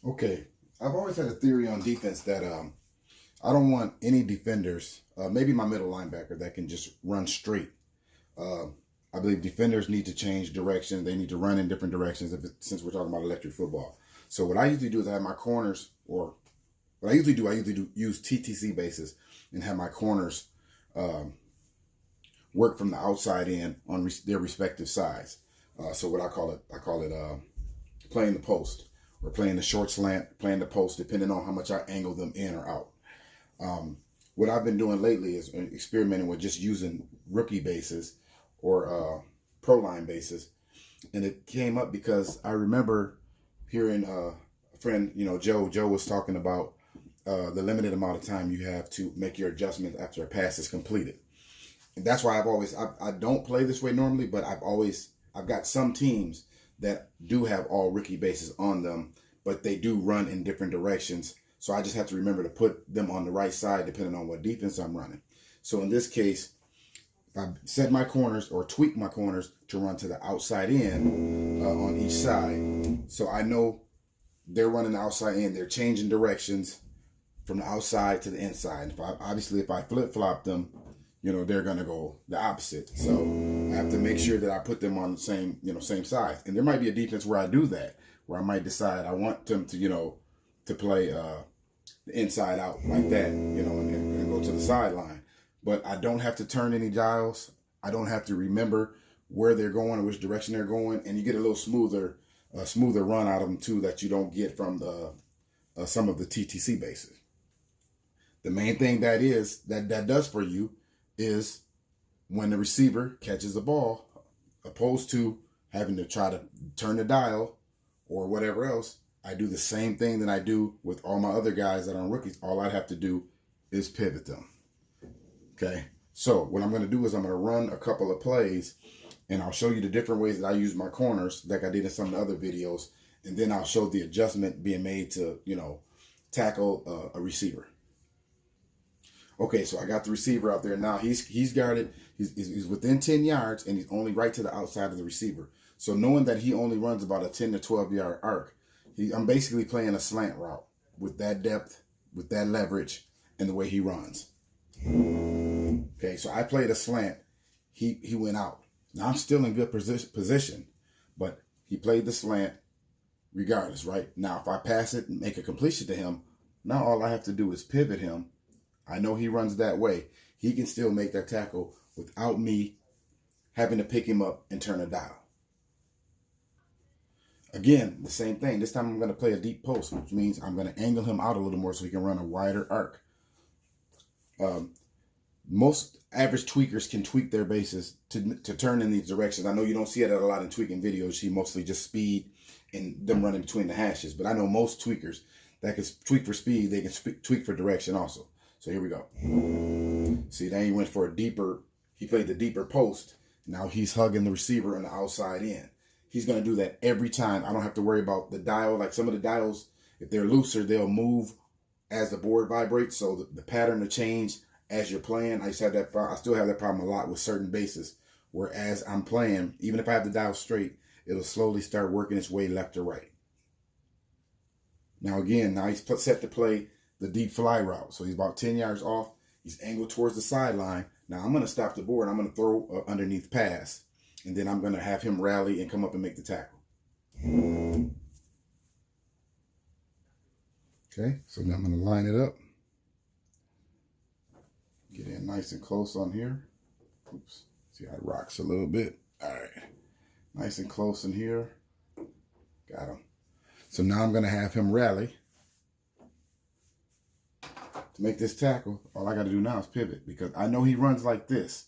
Okay, I've always had a theory on defense that I don't want any defenders, maybe my middle linebacker, that can just run straight. Uh, I believe defenders need to change direction. They need to run in different directions since we're talking about electric football. So what I usually do is I have my corners, or what I usually do use TTC bases and have my corners um, work from the outside in on their respective sides. So what I call it playing the post or playing the short slant, playing the post, depending on how much I angle them in or out. What I've been doing lately is experimenting with just using rookie bases or pro line bases. And it came up because I remember hearing a friend, Joe was talking about the limited amount of time you have to make your adjustment after a pass is completed. And that's why I don't play this way normally, but I've got some teams that do have all rookie bases on them, but they do run in different directions. So I just have to remember to put them on the right side depending on what defense I'm running. So in this case, if I set my corners or tweak my corners to run to the outside in on each side, so I know they're running the outside in, they're changing directions from the outside to the inside. If I flip flop them, they're gonna go the opposite. So I have to make sure that I put them on the same size. And there might be a defense where I do that, where I might decide I want them to play the inside out like that, and go to the sideline. But I don't have to turn any dials. I don't have to remember where they're going or which direction they're going, and you get a little smoother run out of them too that you don't get from some of the TTC bases. The main thing that does for you is when the receiver catches the ball, opposed to having to try to turn the dial or whatever else, I do the same thing that I do with all my other guys that are rookies. All I have to do is pivot them. Okay. So what I'm going to do is I'm going to run a couple of plays and I'll show you the different ways that I use my corners like I did in some of the other videos. And then I'll show the adjustment being made to, tackle a receiver. Okay, so I got the receiver out there now. He's guarded. He's within 10 yards, and he's only right to the outside of the receiver. So knowing that he only runs about a 10 to 12 yard arc, I'm basically playing a slant route with that depth, with that leverage, and the way he runs. Okay, so I played a slant. He went out. Now I'm still in good position, but he played the slant regardless, right? Now if I pass it and make a completion to him, now all I have to do is pivot him. I know he runs that way. He can still make that tackle without me having to pick him up and turn a dial. Again, the same thing. This time I'm going to play a deep post, which means I'm going to angle him out a little more so he can run a wider arc. Most average tweakers can tweak their bases to turn in these directions. I know you don't see it a lot in tweaking videos. You see mostly just speed and them running between the hashes. But I know most tweakers that can tweak for speed, they can tweak for direction also. So here we go. See, then he went for he played the deeper post. Now he's hugging the receiver on the outside in. He's going to do that every time. I don't have to worry about the dial. Like some of the dials, if they're looser, they'll move as the board vibrates. So the pattern will change as you're playing. I still have that problem a lot with certain bases. Whereas I'm playing, even if I have the dial straight, it'll slowly start working its way left or right. Now he's set to play the deep fly route. So he's about 10 yards off. He's angled towards the sideline. Now I'm going to stop the board. I'm going to throw an underneath pass. And then I'm going to have him rally and come up and make the tackle. Okay, so now I'm going to line it up. Get in nice and close on here. Oops, see how it rocks a little bit. All right, nice and close in here. Got him. So now I'm going to have him rally. To make this tackle, all I got to do now is pivot because I know he runs like this.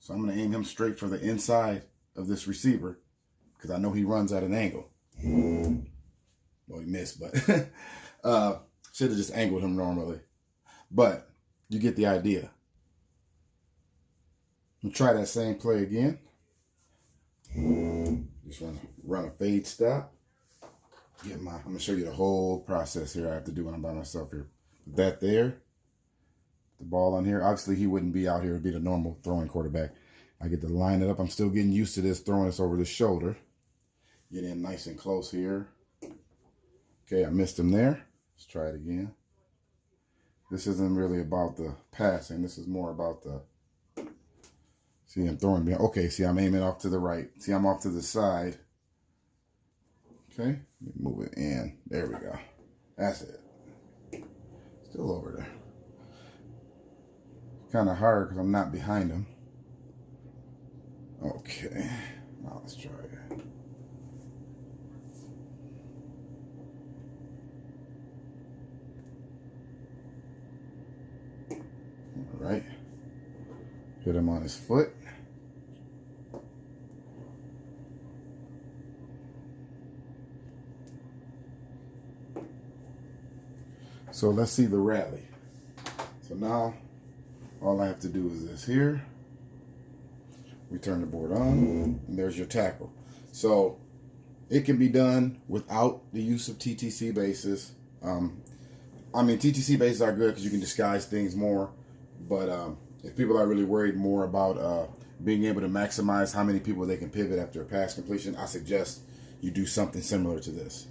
So I'm going to aim him straight for the inside of this receiver because I know he runs at an angle. Well, he missed, but should have just angled him normally. But you get the idea. I'm going to try that same play again. Just run a fade stop. I'm going to show you the whole process here I have to do when I'm by myself here. Put that there. The ball on here. Obviously, he wouldn't be out here. It would be the normal throwing quarterback. I get to line it up. I'm still getting used to this, throwing this over the shoulder. Get in nice and close here. Okay, I missed him there. Let's try it again. This isn't really about the passing. This is more about the, see, I'm throwing me. Okay, see, I'm aiming off to the right. See, I'm off to the side. Okay, let me move it in. There we go. That's it. Still over there. Kind of hard because I'm not behind him. Okay, now let's try it. All right. Hit him on his foot. So let's see the rally. So now all I have to do is this here. We turn the board on, and there's your tackle. So it can be done without the use of TTC bases. I mean, TTC bases are good because you can disguise things more. But if people are really worried more about being able to maximize how many people they can pivot after a pass completion, I suggest you do something similar to this.